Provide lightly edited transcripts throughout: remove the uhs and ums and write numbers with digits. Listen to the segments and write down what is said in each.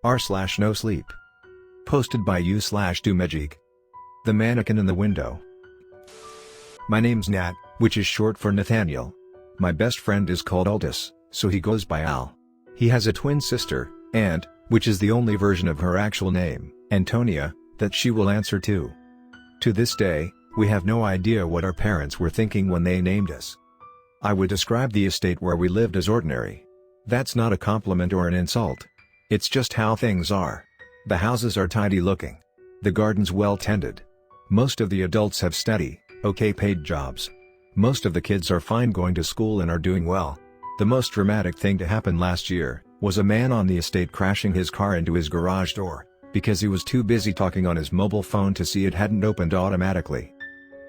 r/NoSleep. Posted by u/doomedgeek. The mannequin in the window. My name's Nat, which is short for Nathaniel. My best friend is called Aldous, so he goes by Al. He has a twin sister, Ant, which is the only version of her actual name, Antonia, that she will answer to. To this day, we have no idea what our parents were thinking when they named us. I would describe the estate where we lived as ordinary. That's not a compliment or an insult. It's just how things are. The houses are tidy looking. The garden's well tended. Most of the adults have steady, okay paid jobs. Most of the kids are fine going to school and are doing well. The most dramatic thing to happen last year was a man on the estate crashing his car into his garage door, because he was too busy talking on his mobile phone to see it hadn't opened automatically.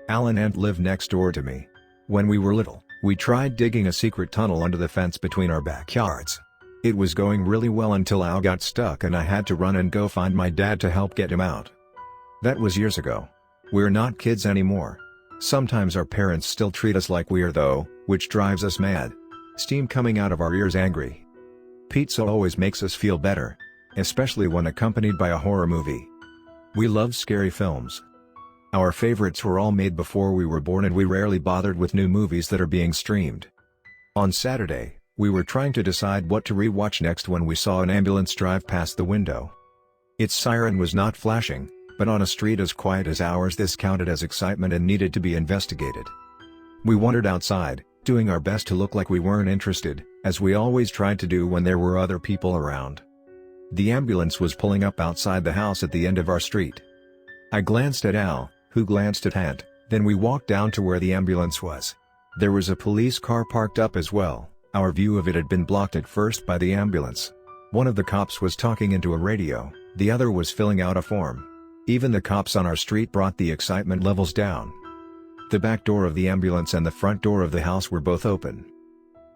Al and Ant lived next door to me. When we were little, we tried digging a secret tunnel under the fence between our backyards. It was going really well until Al got stuck and I had to run and go find my dad to help get him out. That was years ago. We're not kids anymore. Sometimes our parents still treat us like we are though, which drives us mad. Steam coming out of our ears angry. Pizza always makes us feel better. Especially when accompanied by a horror movie. We love scary films. Our favorites were all made before we were born and we rarely bothered with new movies that are being streamed. On Saturday, we were trying to decide what to re-watch next when we saw an ambulance drive past the window. Its siren was not flashing, but on a street as quiet as ours this counted as excitement and needed to be investigated. We wandered outside, doing our best to look like we weren't interested, as we always tried to do when there were other people around. The ambulance was pulling up outside the house at the end of our street. I glanced at Al, who glanced at Ant, then we walked down to where the ambulance was. There was a police car parked up as well. Our view of it had been blocked at first by the ambulance. One of the cops was talking into a radio, the other was filling out a form. Even the cops on our street brought the excitement levels down. The back door of the ambulance and the front door of the house were both open.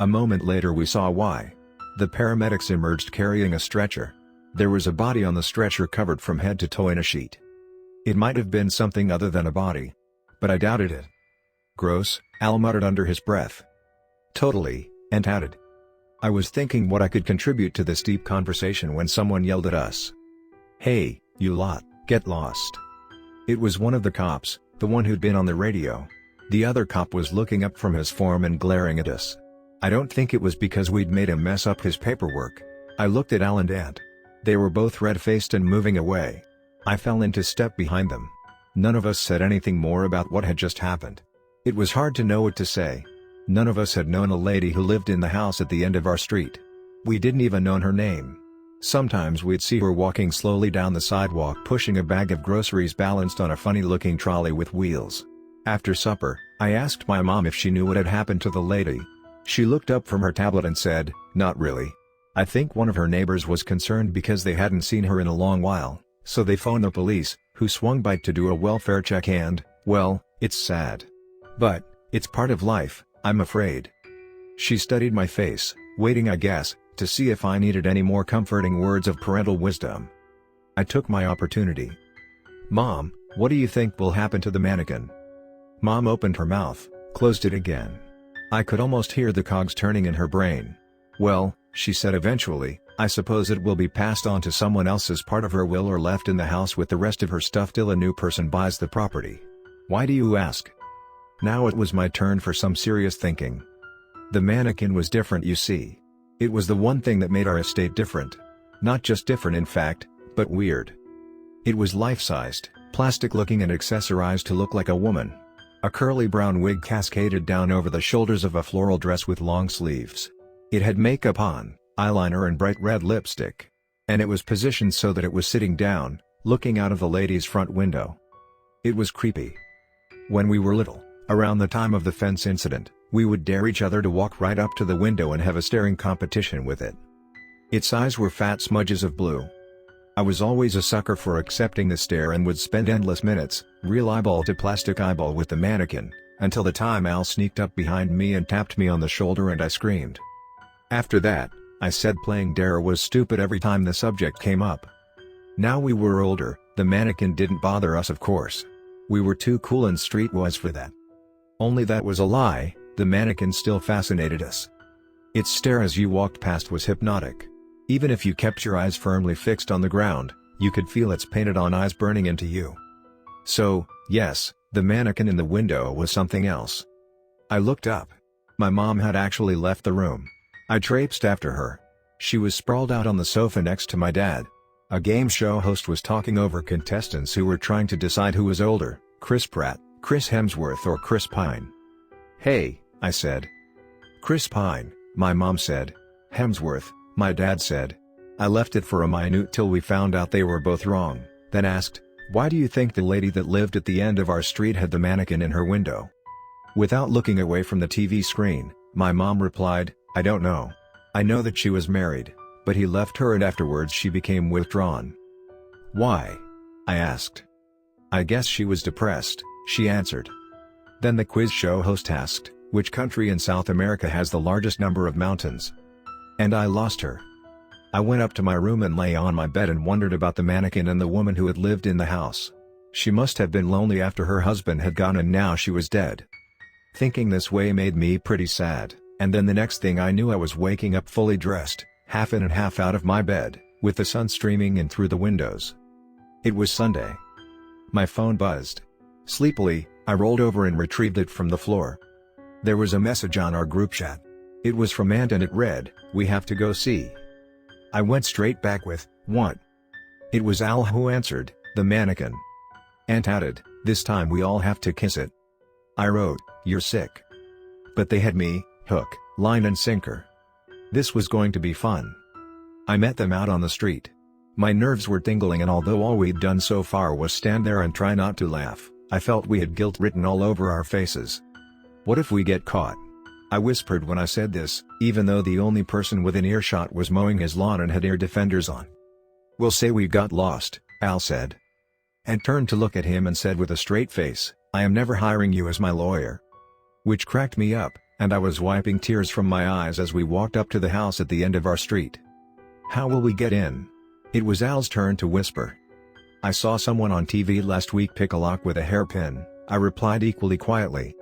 A moment later we saw why. The paramedics emerged carrying a stretcher. There was a body on the stretcher covered from head to toe in a sheet. It might have been something other than a body. But I doubted it. Gross, Al muttered under his breath. Totally, Ant added. I was thinking what I could contribute to this deep conversation when someone yelled at us. Hey, you lot, get lost. It was one of the cops, the one who'd been on the radio. The other cop was looking up from his form and glaring at us. I don't think it was because we'd made him mess up his paperwork. I looked at Al and Ant. They were both red-faced and moving away. I fell into step behind them. None of us said anything more about what had just happened. It was hard to know what to say. None of us had known a lady who lived in the house at the end of our street. We didn't even know her name. Sometimes we'd see her walking slowly down the sidewalk pushing a bag of groceries balanced on a funny-looking trolley with wheels. After supper, I asked my mom if she knew what had happened to the lady. She looked up from her tablet and said, "Not really. I think one of her neighbors was concerned because they hadn't seen her in a long while, so they phoned the police, who swung by to do a welfare check and, well, it's sad. But, it's part of life, I'm afraid." She studied my face, waiting I guess, to see if I needed any more comforting words of parental wisdom. I took my opportunity. "Mom, what do you think will happen to the mannequin?" Mom opened her mouth, closed it again. I could almost hear the cogs turning in her brain. "Well," she said eventually, "I suppose it will be passed on to someone else as part of her will or left in the house with the rest of her stuff till a new person buys the property." "Why do you ask?" Now it was my turn for some serious thinking. The mannequin was different, you see. It was the one thing that made our estate different. Not just different in fact, but weird. It was life-sized, plastic-looking and accessorized to look like a woman. A curly brown wig cascaded down over the shoulders of a floral dress with long sleeves. It had makeup on, eyeliner and bright red lipstick. And it was positioned so that it was sitting down, looking out of the lady's front window. It was creepy. When we were little, around the time of the fence incident, we would dare each other to walk right up to the window and have a staring competition with it. Its eyes were fat smudges of blue. I was always a sucker for accepting the stare and would spend endless minutes, real eyeball to plastic eyeball with the mannequin, until the time Al sneaked up behind me and tapped me on the shoulder and I screamed. After that, I said playing dare was stupid every time the subject came up. Now we were older, the mannequin didn't bother us of course. We were too cool and streetwise for that. Only that was a lie, the mannequin still fascinated us. Its stare as you walked past was hypnotic. Even if you kept your eyes firmly fixed on the ground, you could feel its painted-on eyes burning into you. So, yes, the mannequin in the window was something else. I looked up. My mom had actually left the room. I traipsed after her. She was sprawled out on the sofa next to my dad. A game show host was talking over contestants who were trying to decide who was older, Chris Pratt, Chris Hemsworth or Chris Pine. "Hey," I said. "Chris Pine," my mom said. "Hemsworth," my dad said. I left it for a minute till we found out they were both wrong, then asked, "Why do you think the lady that lived at the end of our street had the mannequin in her window?" Without looking away from the TV screen, my mom replied, "I don't know. I know that she was married, but he left her and afterwards she became withdrawn." "Why?" I asked. "I guess she was depressed," she answered. Then the quiz show host asked, "Which country in South America has the largest number of mountains?" And I lost her. I went up to my room and lay on my bed and wondered about the mannequin and the woman who had lived in the house. She must have been lonely after her husband had gone and now she was dead. Thinking this way made me pretty sad, and then the next thing I knew I was waking up fully dressed, half in and half out of my bed, with the sun streaming in through the windows. It was Sunday. My phone buzzed. Sleepily, I rolled over and retrieved it from the floor. There was a message on our group chat. It was from Aunt and it read, "We have to go see." I went straight back with, "What?" It was Al who answered, "The mannequin." Aunt added, "This time we all have to kiss it." I wrote, "You're sick." But they had me, hook, line and sinker. This was going to be fun. I met them out on the street. My nerves were tingling and although all we'd done so far was stand there and try not to laugh, I felt we had guilt written all over our faces. What if we get caught? I whispered when I said this, even though the only person within earshot was mowing his lawn and had ear defenders on. "We'll say we got lost," Al said. And turned to look at him and said with a straight face, "I am never hiring you as my lawyer." Which cracked me up, and I was wiping tears from my eyes as we walked up to the house at the end of our street. "How will we get in?" It was Al's turn to whisper. "I saw someone on TV last week pick a lock with a hairpin," I replied equally quietly.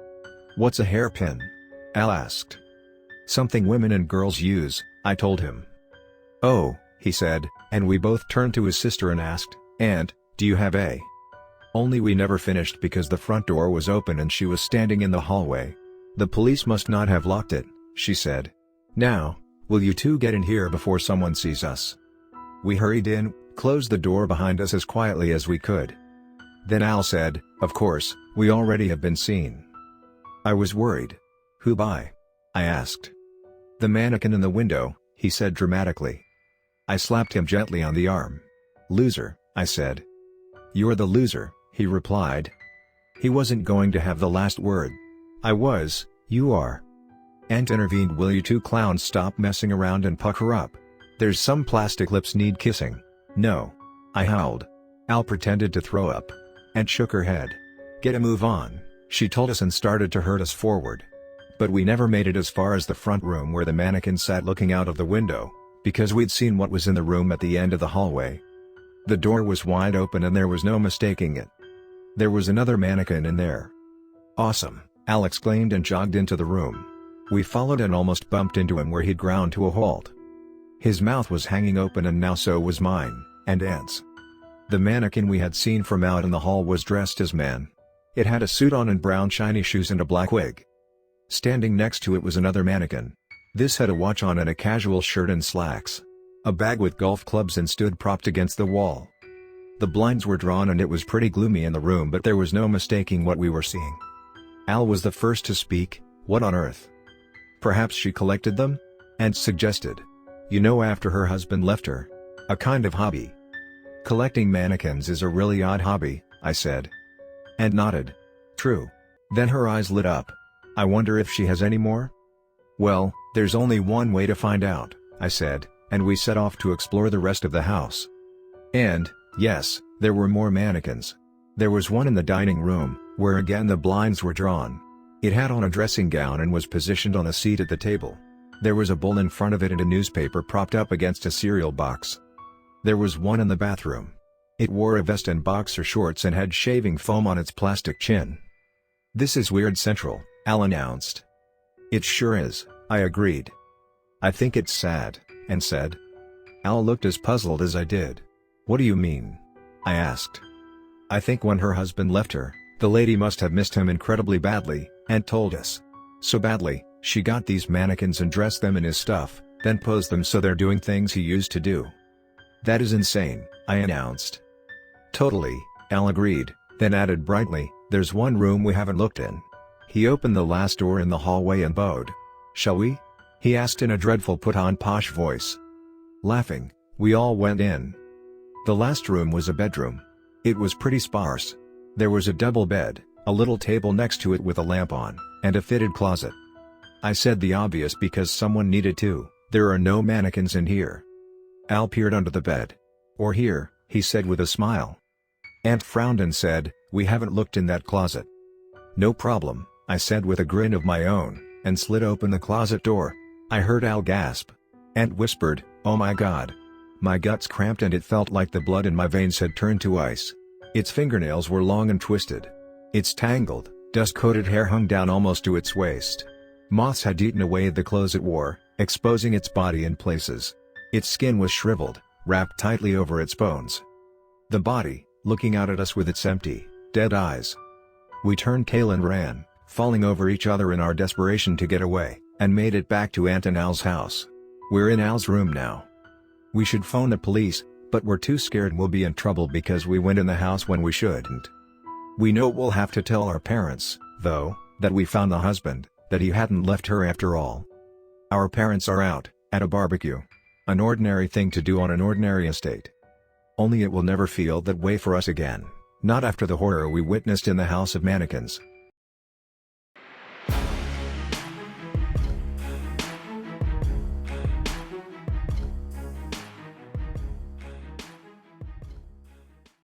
"What's a hairpin?" Al asked. "Something women and girls use," I told him. "Oh," he said, and we both turned to his sister and asked, "Aunt, do you have a?" Only we never finished because the front door was open and she was standing in the hallway. "The police must not have locked it," she said. "Now, will you two get in here before someone sees us?" We hurried in, closed the door behind us as quietly as we could. Then Al said, "Of course, we already have been seen." I was worried. "Who by?" I asked. "The mannequin in the window," he said dramatically. I slapped him gently on the arm. "Loser," I said. "You're the loser," he replied. He wasn't going to have the last word. I was, "You are." Aunt intervened, "Will you two clowns stop messing around and pucker up? There's some plastic lips need kissing." "No." I howled. Al pretended to throw up. Aunt shook her head. "Get a move on," she told us and started to herd us forward. But we never made it as far as the front room where the mannequin sat looking out of the window, because we'd seen what was in the room at the end of the hallway. The door was wide open and there was no mistaking it. There was another mannequin in there. "Awesome," Al exclaimed and jogged into the room. We followed and almost bumped into him where he'd ground to a halt. His mouth was hanging open and now so was mine, and Aunt's. The mannequin we had seen from out in the hall was dressed as man. It had a suit on and brown shiny shoes and a black wig. Standing next to it was another mannequin. This had a watch on and a casual shirt and slacks. A bag with golf clubs and stood propped against the wall. The blinds were drawn and it was pretty gloomy in the room, but there was no mistaking what we were seeing. Al was the first to speak. "What on earth?" "Perhaps she collected them?" Aunt suggested. "You know, after her husband left her. A kind of hobby." "Collecting mannequins is a really odd hobby," I said. Aunt nodded. "True." Then her eyes lit up. "I wonder if she has any more?" "Well, there's only one way to find out," I said, and we set off to explore the rest of the house. And, yes, there were more mannequins. There was one in the dining room, where again the blinds were drawn. It had on a dressing gown and was positioned on a seat at the table. There was a bowl in front of it and a newspaper propped up against a cereal box. There was one in the bathroom. It wore a vest and boxer shorts and had shaving foam on its plastic chin. "This is Weird Central," Al announced. "It sure is," I agreed. "I think it's sad," and said. Al looked as puzzled as I did. "What do you mean?" I asked. "I think when her husband left her, the lady must have missed him incredibly badly, and told us. So badly, she got these mannequins and dressed them in his stuff, then posed them so they're doing things he used to do." "That is insane," I announced. "Totally," Al agreed, then added brightly, "There's one room we haven't looked in." He opened the last door in the hallway and bowed. "Shall we?" he asked in a dreadful put-on posh voice. Laughing, we all went in. The last room was a bedroom. It was pretty sparse. There was a double bed, a little table next to it with a lamp on, and a fitted closet. I said the obvious because someone needed to. "There are no mannequins in here." Al peered under the bed. "Or here," he said with a smile. Aunt frowned and said, "We haven't looked in that closet." "No problem," I said with a grin of my own, and slid open the closet door. I heard Al gasp. Aunt whispered, "Oh my God." My guts cramped and it felt like the blood in my veins had turned to ice. Its fingernails were long and twisted. Its tangled, dust-coated hair hung down almost to its waist. Moths had eaten away the clothes it wore, exposing its body in places. Its skin was shriveled, wrapped tightly over its bones. The body, looking out at us with its empty, dead eyes. We turned tail and ran, falling over each other in our desperation to get away, and made it back to Aunt and Al's house. We're in Al's room now. We should phone the police, but we're too scared we'll be in trouble because we went in the house when we shouldn't. We know we'll have to tell our parents, though, that we found the husband, that he hadn't left her after all. Our parents are out, at a barbecue. An ordinary thing to do on an ordinary estate. Only it will never feel that way for us again, not after the horror we witnessed in the House of Mannequins.